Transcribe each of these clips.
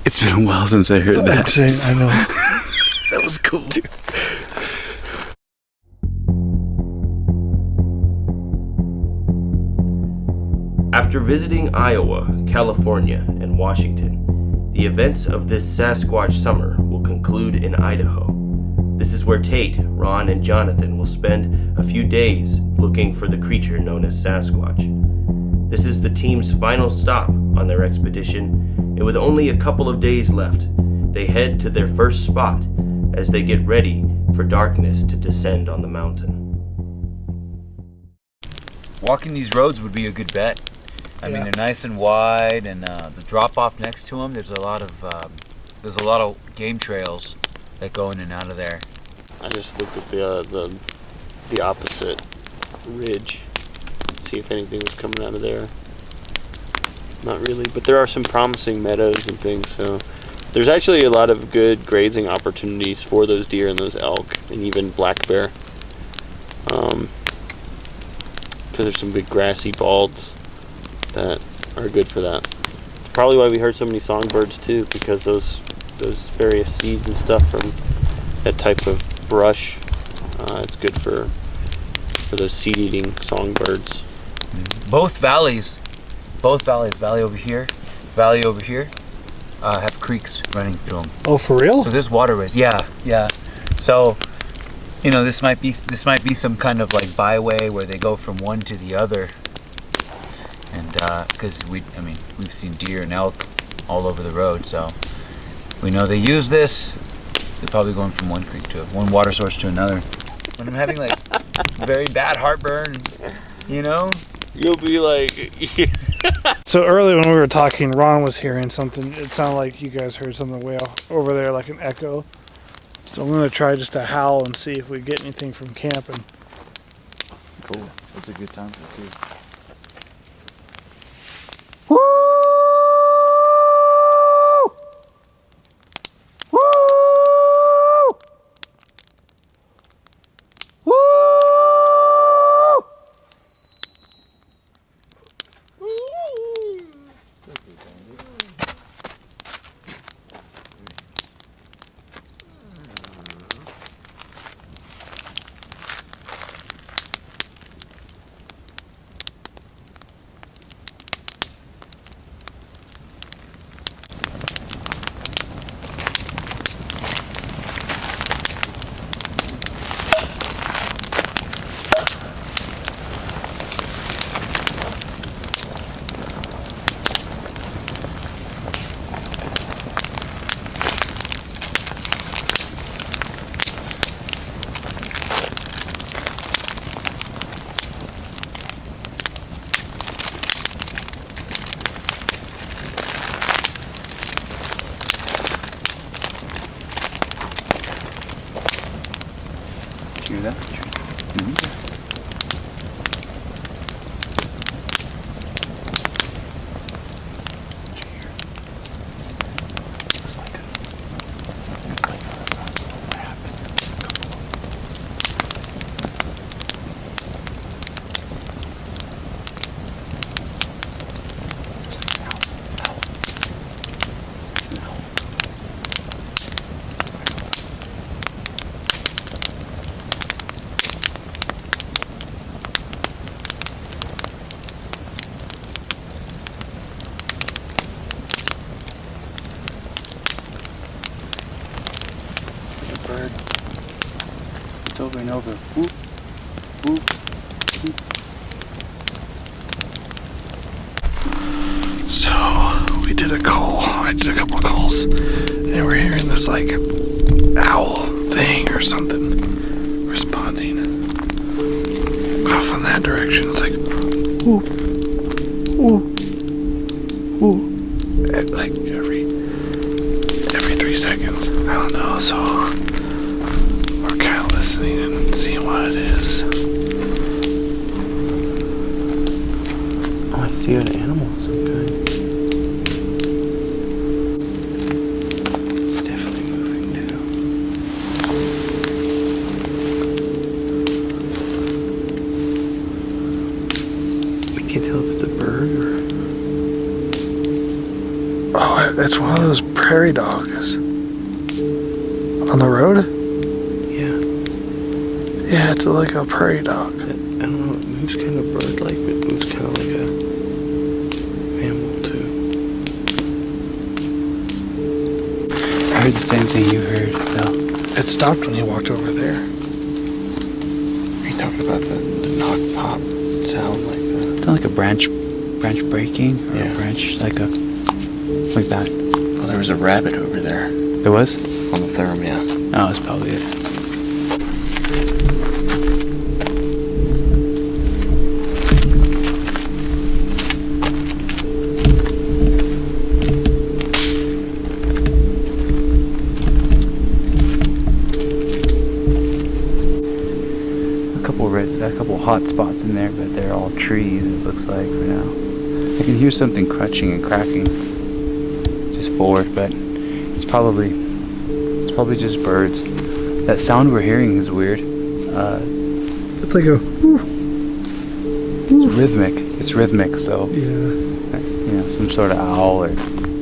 It's been a while since I heard that. I know. That was cool. Dude. After visiting Iowa, California, and Washington, the events of this Sasquatch summer will conclude in Idaho. This is where Tate, Ron, and Jonathan will spend a few days looking for the creature known as Sasquatch. This is the team's final stop on their expedition, and with only a couple of days left, they head to their first spot as they get ready for darkness to descend on the mountain. Walking these roads would be a good bet. I mean, they're nice and wide, and the drop-off next to them, there's a lot of game trails that go in and out of there. I just looked at the opposite ridge, see if anything was coming out of there. Not really, but there are some promising meadows and things, so there's actually a lot of good grazing opportunities for those deer and those elk and even black bear. Because there's some big grassy balds that are good for that. It's probably why we heard so many songbirds too, because those various seeds and stuff from that type of brush, it's good for those seed-eating songbirds. Both valleys, valley over here, have creeks running through them. Oh, for real? So there's waterways. Yeah. So, you know, this might be some kind of like byway where they go from one to the other. And because we've seen deer and elk all over the road, so we know they use this. They're probably going from one creek to one water source to another. When I'm having like very bad heartburn, you know, you'll be like. So earlier when we were talking, Ron was hearing something. It sounded like you guys heard something way over there, like an echo. So I'm gonna try just to howl and see if we get anything from camping. Cool. That's a good time for it too. Woo! Woo! Woo! Hear that? Mm-hmm. Bird. It's over and over. Whoop, whoop, whoop. So we did a call. I did a couple of calls, and we're hearing this like owl thing or something responding off in that direction. It's like whoop, whoop, whoop, like every 3 seconds. I don't know. So we're kind of listening and seeing what it is. Oh, I see an animal of some kind. It's definitely moving too. I can't tell if it's a bird or. Oh, it's one of those prairie dogs. On the road? Yeah. Yeah, it's like a prairie dog. I don't know, it moves kind of bird-like, but it moves kind of like a mammal, too. I heard the same thing you heard, Phil. It stopped when you walked over there. Are you talking about the knock pop sound like that? It's like a branch breaking, or Yeah. a branch like that. Well, there was a rabbit over there There was? on the therm, yeah. Oh, that's probably it. A couple hot spots in there, but they're all trees, it looks like, for now. I can hear something crunching and cracking just forward, but it's probably just birds. That sound we're hearing is weird. It's like a It's rhythmic, so yeah. some sort of owl or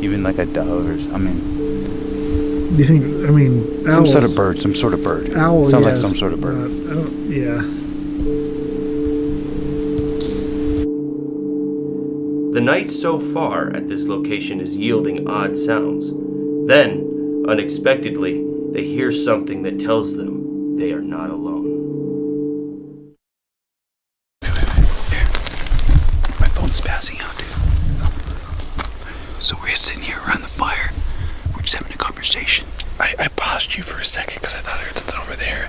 even like a dove, or Do you think? I mean, some owls, sort of bird. Owl, Sounds like yes, some sort of bird. I don't, yeah. The night so far at this location is yielding odd sounds. Then, unexpectedly, they hear something that tells them they are not alone. My phone's spazzing out, dude. So we're sitting here around the fire. We're just having a conversation. I paused you for a second because I thought I heard something over there,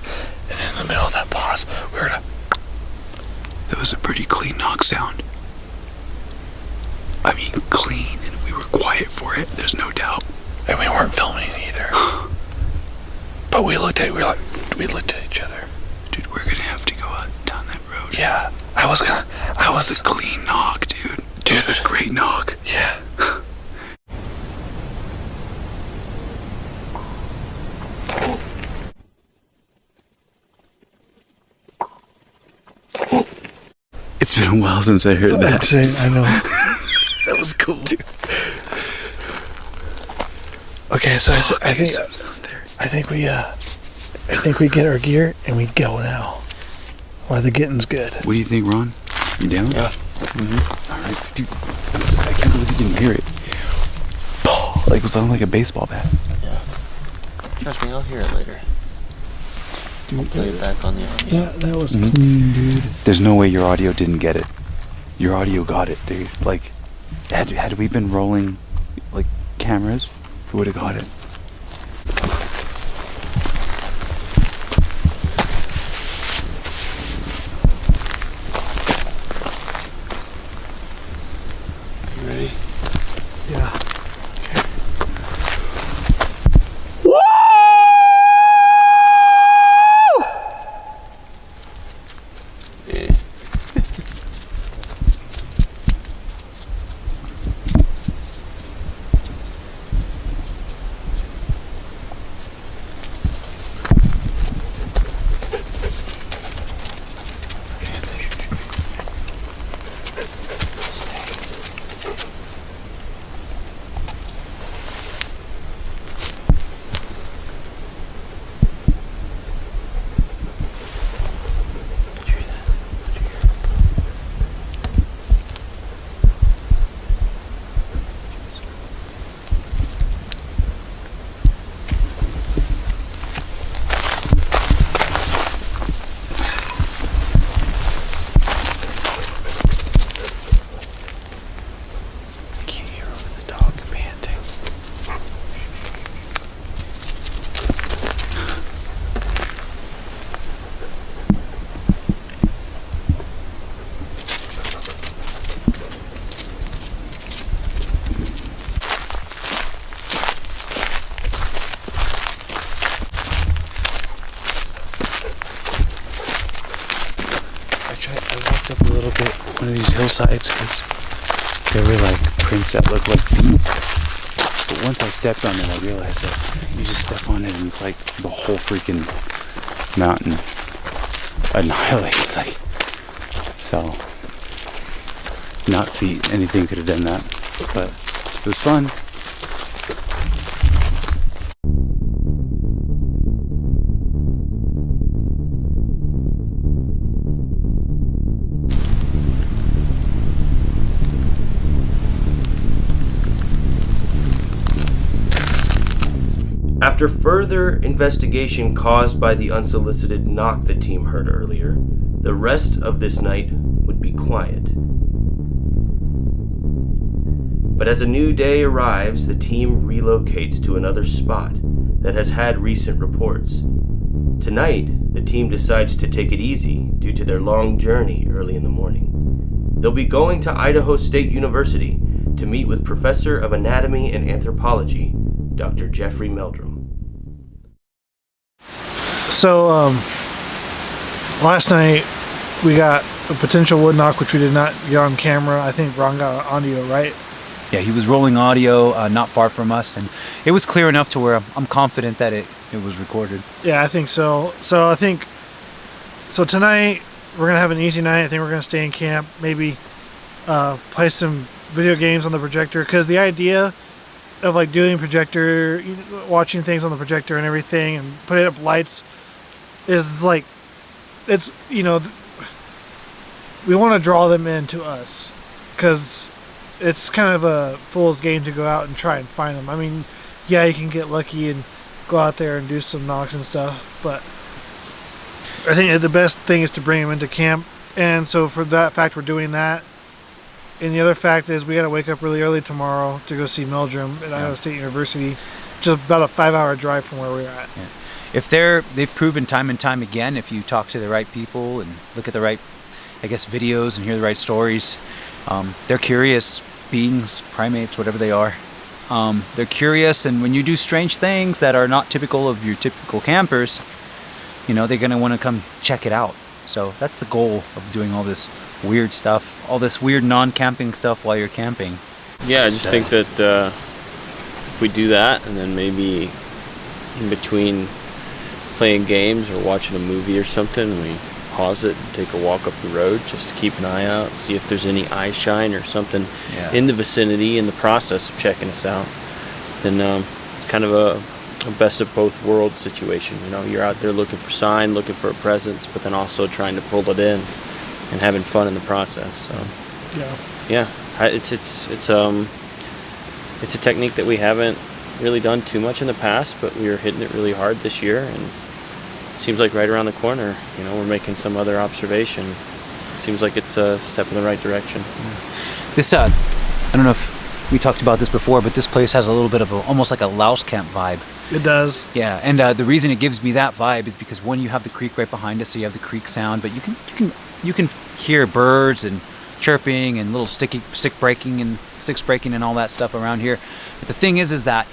and in the middle of that pause, we heard a. That was a pretty clean knock sound. I mean, clean, and we were quiet for it. There's no doubt. And we weren't filming either. But we looked at each other. Dude, we're gonna have to go out down that road. Yeah, That was a clean knock, dude. It was a great knock. Yeah. It's been a while since I heard that. I know. That was cool, dude. Okay, so I think we get our gear and we go now. While the getting's good. What do you think, Ron? You down? Yeah. All right, dude. I can't believe you didn't hear it. Like it sounded like a baseball bat. Yeah. Trust me, I'll hear it later. I'll play it back on the audio. That was clean, dude. There's no way your audio didn't get it. Your audio got it, dude. Like, had we been rolling, like, cameras, we would have got it. You ready? Yeah. Yeah. Can't hear over the dog panting. I walked up a little bit one of these hillsides because there were like prints that looked like feet. But once I stepped on it, I realized that you just step on it and it's like the whole freaking mountain annihilates. Like, so, not feet. Anything could have done that. But it was fun. After further investigation caused by the unsolicited knock the team heard earlier, the rest of this night would be quiet. But as a new day arrives, the team relocates to another spot that has had recent reports. Tonight, the team decides to take it easy due to their long journey early in the morning. They'll be going to Idaho State University to meet with Professor of Anatomy and Anthropology, Dr. Jeffrey Meldrum. So, last night we got a potential wood knock, which we did not get on camera. I think Ron got audio, right? Yeah, he was rolling audio not far from us, and it was clear enough to where I'm confident that it was recorded. Yeah, I think so. So tonight we're gonna have an easy night. I think we're gonna stay in camp, maybe play some video games on the projector, because the idea of like doing projector, watching things on the projector and everything, and putting up lights is like, it's, we want to draw them into us, because it's kind of a fool's game to go out and try and find them. I mean, yeah, you can get lucky and go out there and do some knocks and stuff, but I think the best thing is to bring them into camp. And so for that fact, we're doing that. And the other fact is we got to wake up really early tomorrow to go see Meldrum at Idaho State University, just about a 5-hour drive from where we're at. Yeah. If they've proven time and time again, if you talk to the right people and look at the right, videos and hear the right stories, they're curious beings, primates, whatever they are. They're curious, and when you do strange things that are not typical of your typical campers, they're going to want to come check it out. So that's the goal of doing all this weird stuff, all this weird non-camping stuff while you're camping. Yeah, I just think that if we do that, and then maybe in between playing games or watching a movie or something, we pause it and take a walk up the road just to keep an eye out, see if there's any eye shine or something in the vicinity in the process of checking us out. Then it's kind of a best of both worlds situation. You're out there looking for sign, looking for a presence, but then also trying to pull it in and having fun in the process. So it's a technique that we haven't really done too much in the past, but we are hitting it really hard this year, and it seems like right around the corner, we're making some other observation. It seems like it's a step in the right direction. This I don't know if we talked about this before, but this place has a little bit of almost like a louse camp vibe. It does. Yeah, and the reason it gives me that vibe is because, one, you have the creek right behind us, so you have the creek sound, but you can hear birds and chirping and little sticks breaking and all that stuff around here. But the thing is that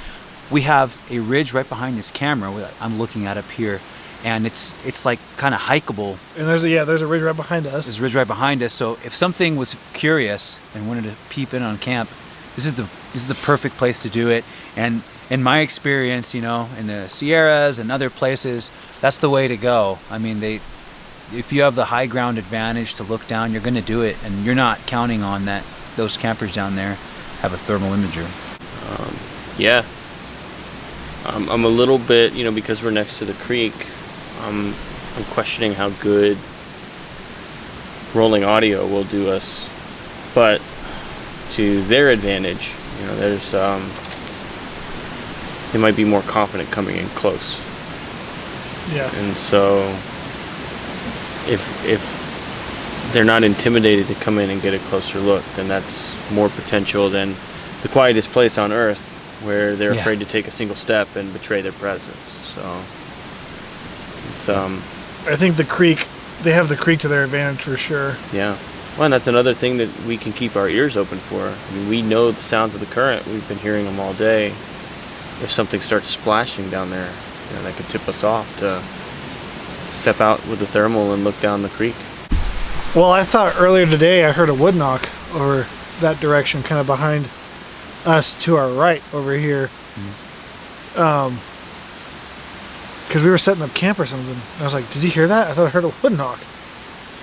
we have a ridge right behind this camera that I'm looking at up here, and it's like kind of hikeable. And there's a ridge right behind us. There's a ridge right behind us, so if something was curious and wanted to peep in on camp, this is the perfect place to do it. And in my experience, in the Sierras and other places, that's the way to go. I mean, if you have the high ground advantage to look down, you're going to do it, and you're not counting on that. Those campers down there have a thermal imager. I'm a little bit, because we're next to the creek, I'm questioning how good rolling audio will do us, but to their advantage, they might be more confident coming in close. Yeah. And so if they're not intimidated to come in and get a closer look, then that's more potential than the quietest place on earth, where they're afraid to take a single step and betray their presence. So it's I think they have the creek to their advantage for sure. Yeah. Well, and that's another thing that we can keep our ears open for. I mean, we know the sounds of the current. We've been hearing them all day. If something starts splashing down there, that could tip us off to step out with the thermal and look down the creek. Well, I thought earlier today I heard a wood knock over that direction, kind of behind us to our right over here. Because we were setting up camp or something. I was like, did you hear that? I thought I heard a wood knock.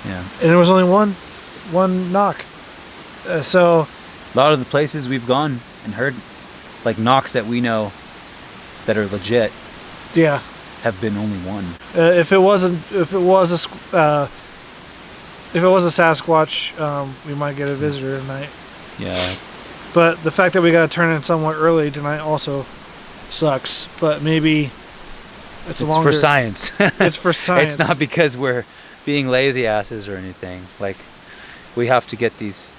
Yeah. And there was only one knock. So a lot of the places we've gone and heard, like, knocks that we know that are legit, have been only one. If it was a Sasquatch, we might get a visitor tonight. Yeah. But the fact that we got to turn in somewhat early tonight also sucks, but maybe it's for science. It's for science. It's not because we're being lazy asses or anything. Like, we have to get these.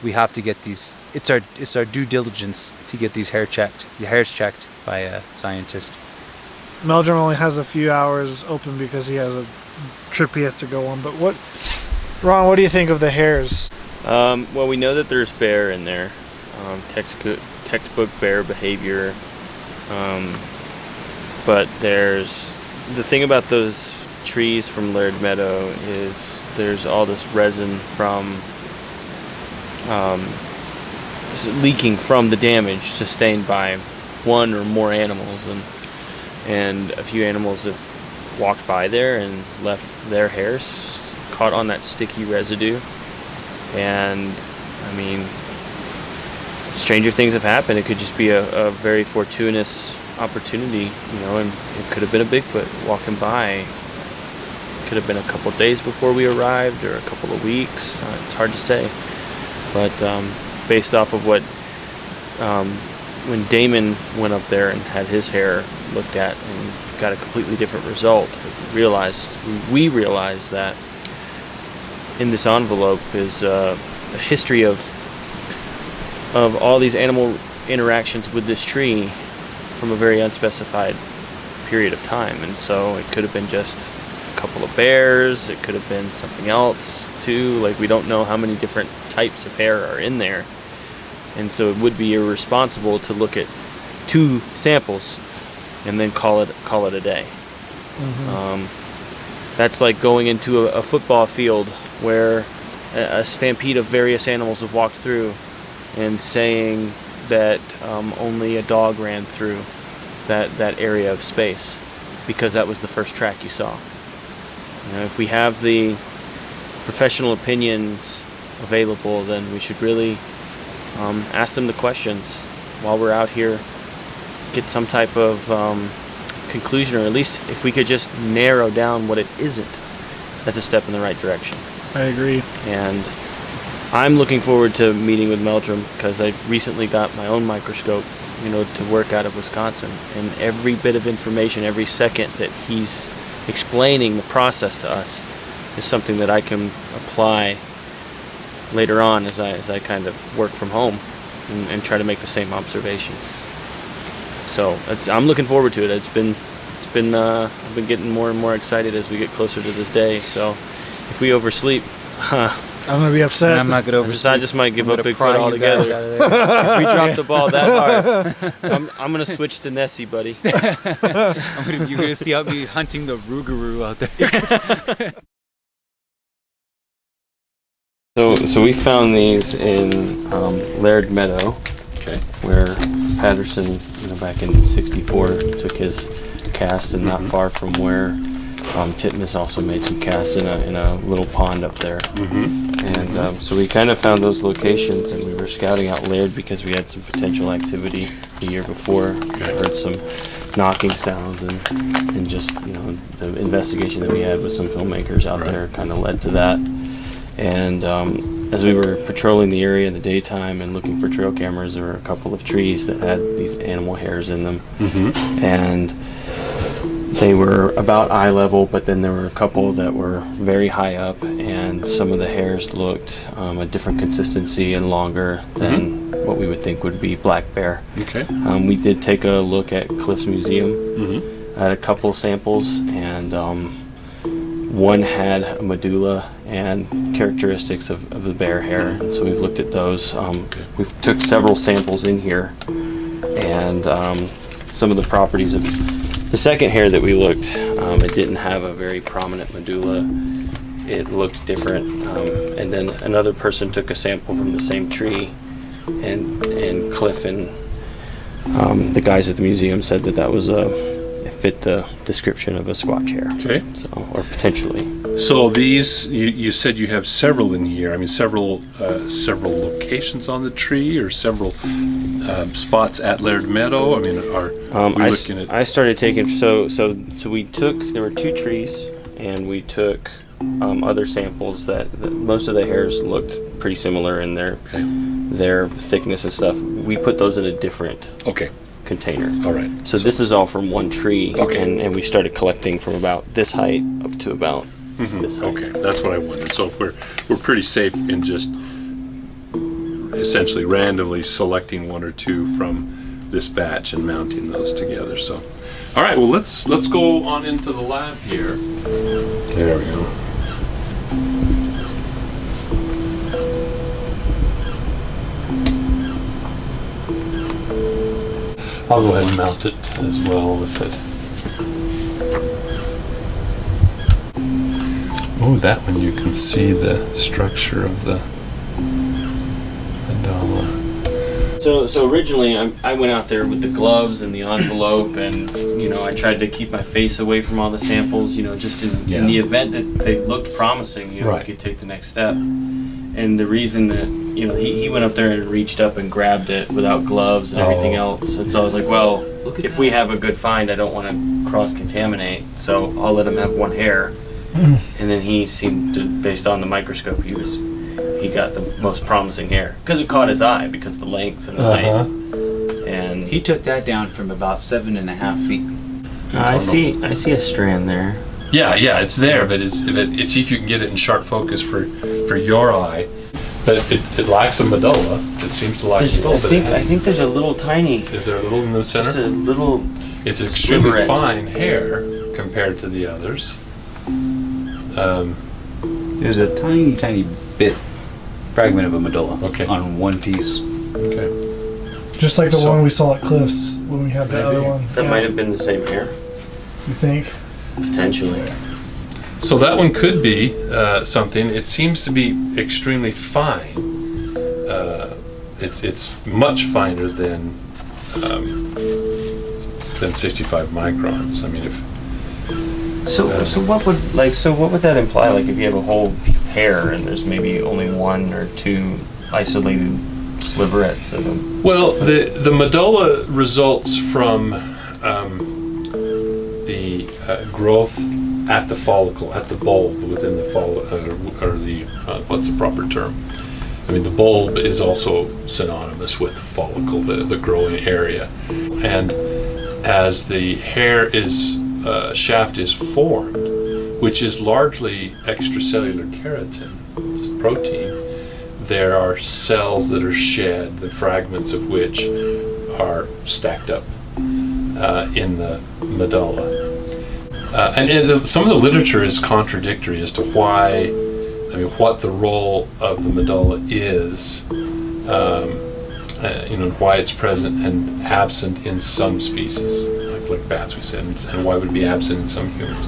It's our due diligence to get these hairs checked by a scientist. Meldrum only has a few hours open because he has a trip he has to go on. But Ron, what do you think of the hairs? Well, we know that there's bear in there, textbook bear behavior. But the thing about those trees from Laird Meadow is there's all this resin from leaking from the damage sustained by one or more animals, and a few animals have walked by there and left their hairs caught on that sticky residue. And I mean, stranger things have happened. It could just be a very fortuitous opportunity, and it could have been a Bigfoot walking by. It could have been a couple of days before we arrived or a couple of weeks. It's hard to say. But based off of what when Damon went up there and had his hair looked at and got a completely different result, we realized that in this envelope is a history of all these animal interactions with this tree from a very unspecified period of time. And so it could have been just a couple of bears, it could have been something else too. Like, we don't know how many different types of hair are in there. And so it would be irresponsible to look at 2 samples and then call it a day. Mm-hmm. That's like going into a football field where a stampede of various animals have walked through and saying that only a dog ran through that area of space because that was the first track you saw. If we have the professional opinions available, then we should really ask them the questions while we're out here, get some type of conclusion, or at least if we could just narrow down what it isn't, that's a step in the right direction. I agree. And I'm looking forward to meeting with Meldrum because I recently got my own microscope, to work out of Wisconsin. And every bit of information, every second that he's explaining the process to us is something that I can apply later on as I kind of work from home and try to make the same observations. So I'm looking forward to it. I've been getting more and more excited as we get closer to this day. So if we oversleep, I'm gonna be upset. And I'm not gonna oversleep. I just might give up Bigfoot altogether. If we drop the ball that hard, I'm gonna switch to Nessie, buddy. You're gonna see me hunting the Rougarou out there. So we found these in Laird Meadow, Okay. where Patterson, back in '64, took his cast, and not far from where Titmus also made some casts in a little pond up there. And so we kind of found those locations, and we were scouting out Laird because we had some potential activity the year before. We heard some knocking sounds, and just the investigation that we had with some filmmakers out there kind of led to that. And as we were patrolling the area in the daytime and looking for trail cameras, there were a couple of trees that had these animal hairs in them. And they were about eye level, but then there were a couple that were very high up, and some of the hairs looked a different consistency and longer than what we would think would be black bear. Okay. We did take a look at Cliff's Museum. I had a couple samples, and one had a medulla and characteristics of the bear hair, and so we've looked at those. We took several samples in here, and some of the properties of the second hair that we looked, it didn't have a very prominent medulla. It looked different, and then another person took a sample from the same tree, and Cliff and the guys at the museum said that was it fit the description of a Squatch hair. Okay. So, or potentially. So these, you said you have several in here. I mean, several locations on the tree, or several spots at Laird Meadow. I mean, are we looking at? I started taking so we took, there were 2 trees, and we took other samples that most of the hairs looked pretty similar in their thickness and stuff. We put those in a different container. All right. So this is all from one tree, Okay. and we started collecting from about this height up to about this height. Okay, that's what I wondered. So if we're pretty safe in just essentially randomly selecting one or two from this batch and mounting those together. So, all right. Well, let's go on into the lab here. There we go. I'll go ahead and mount it as well with it. Oh, that one you can see the structure of the mandala. So originally I went out there with the gloves and the envelope, and I tried to keep my face away from all the samples, just in the event that they looked promising, Right. we could take the next step. And the reason that he went up there and reached up and grabbed it without gloves and everything else, and so I was like, well, if we have a good find, I don't want to cross-contaminate, so I'll let him have one hair. And then he seemed to, based on the microscope, he got the most promising hair because it caught his eye because of the length and the height. And He took that down from about 7.5 feet. I see a strand there. Yeah, it's there, but see if you can get it in sharp focus for your eye. But it lacks a medulla. It seems to lack a medulla. I think there's a little tiny, Is there a little in the center? just a little. It's extremely sliverette. fine hair compared to the others. There's a tiny bit fragment of a medulla Okay. on one piece. Okay. Just like the So- one we saw at Cliff's when we had the other one. That Yeah. might have been the same hair, You think? potentially. So that one could be something. It seems to be extremely fine. It's much finer than 65 microns. I mean, if So what would that imply? Like if you have a whole hair and there's maybe only one or two isolated sliverettes of them. well, the medulla results from the growth at the follicle, at the bulb within the or the what's the proper term? I mean, the bulb is also synonymous with the follicle, the growing area, and as the hair shaft is formed, which is largely extracellular keratin, just protein, there are cells that are shed, the fragments of which are stacked up in the medulla. Some of the literature is contradictory as to why, what the role of the medulla is, why it's present and absent in some species, like bats, we said, and why would it be absent in some humans.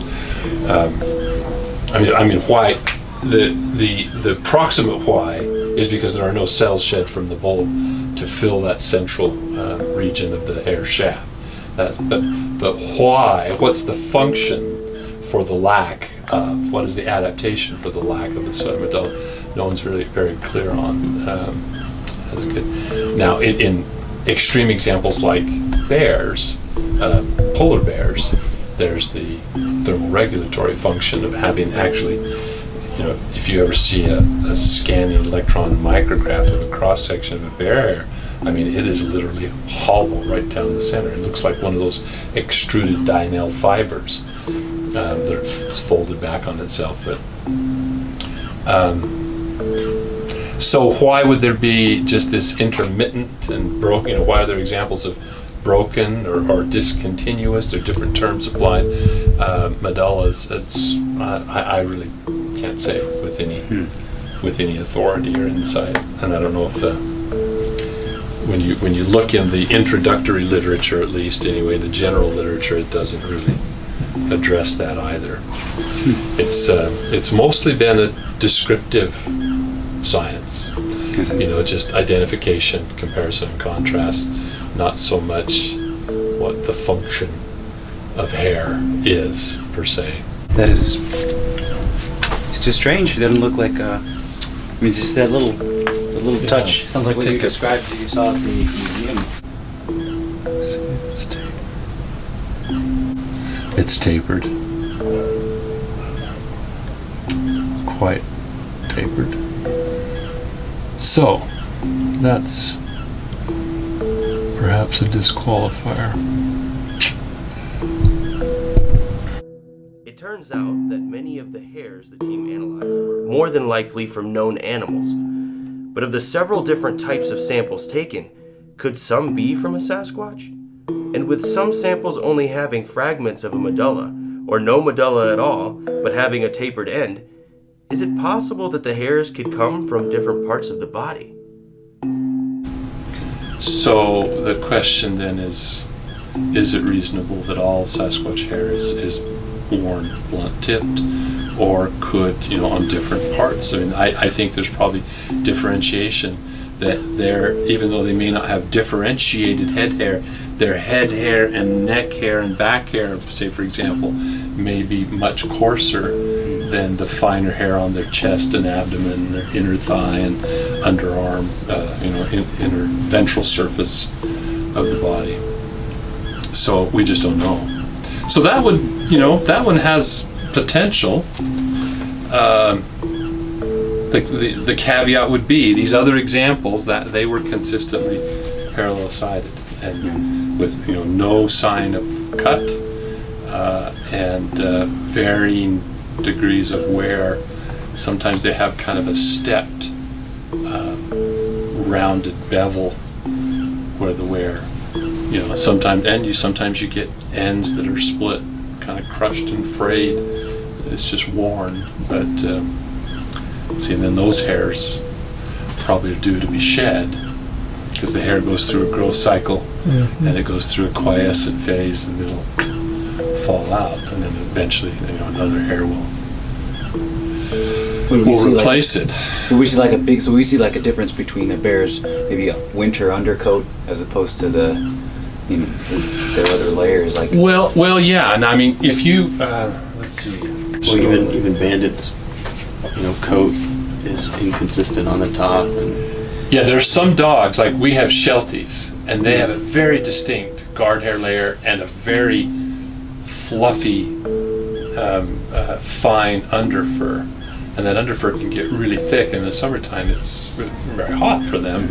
Why the proximate why is because there are no cells shed from the bulb to fill that central region of the hair shaft. But why? What's the function for the lack of? What is the adaptation for the lack of the medulla? No one's really very clear on. That's good. Now, in extreme examples like bears, polar bears, there's the thermoregulatory function of having actually, if you ever see a scanning electron micrograph of a cross section of a bear hair, it is literally hollow right down the center. It looks like one of those extruded Dynel fibers that's folded back on itself. But so why would there be just this intermittent and broken? Why are there examples of broken or discontinuous? There are different terms applied. Medullas. I really can't say with any authority or insight, and I don't know if when you look in the introductory literature, at least anyway, the general literature, it doesn't really address that either. It's mostly been a descriptive science, just identification, comparison, and contrast, not so much what the function of hair is per se. It's just strange. It doesn't look like just that little touch. Sounds like what you described that you saw at the museum. It's tapered. Quite tapered. So, that's perhaps a disqualifier. It turns out that many of the hairs the team analyzed were more than likely from known animals. But of the several different types of samples taken, could some be from a Sasquatch? And with some samples only having fragments of a medulla, or no medulla at all, but having a tapered end, is it possible that the hairs could come from different parts of the body? So the question then is it reasonable that all Sasquatch hair is worn blunt-tipped, or could, on different parts? I mean, I think there's probably differentiation, that even though they may not have differentiated head hair, their head hair and neck hair and back hair, say for example, may be much coarser than the finer hair on their chest and abdomen, their inner thigh and underarm, inner ventral surface of the body. So we just don't know. So that would, that one has potential. The caveat would be these other examples that they were consistently parallel-sided and with no sign of cut and varying degrees of wear. Sometimes they have kind of a stepped, rounded bevel where the wear, sometimes you get ends that are split, kind of crushed and frayed. It's just worn, but see, and then those hairs probably are due to be shed, because the hair goes through a growth cycle, and it goes through a quiescent phase, and it'll fall out, and then eventually, another hair will replace it. We see like a difference between the bear's maybe a winter undercoat as opposed to their other layers. Like well, yeah, and I mean, if you let's see, well, even bandits, coat is inconsistent on the top, and yeah, there's some dogs, like we have Shelties, and they have a very distinct guard hair layer and a very fluffy, fine underfur. And that underfur can get really thick. In the summertime, it's very hot for them.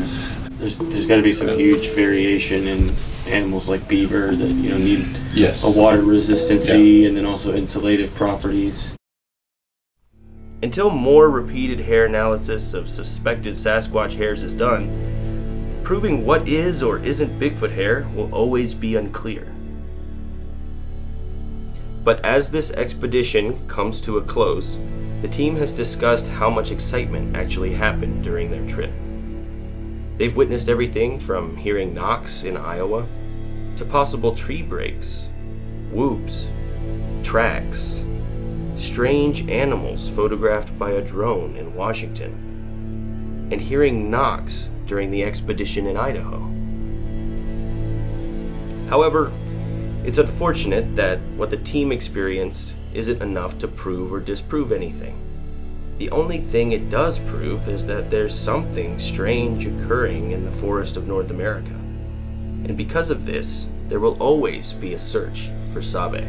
There's got to be some huge variation in animals like beaver that need yes. a water resistancy and then also insulative properties. Until more repeated hair analysis of suspected Sasquatch hairs is done, proving what is or isn't Bigfoot hair will always be unclear. But as this expedition comes to a close, the team has discussed how much excitement actually happened during their trip. They've witnessed everything from hearing knocks in Iowa to possible tree breaks, whoops, tracks, strange animals photographed by a drone in Washington, and hearing knocks during the expedition in Idaho. However, it's unfortunate that what the team experienced isn't enough to prove or disprove anything. The only thing it does prove is that there's something strange occurring in the forest of North America. And because of this, there will always be a search for SABE.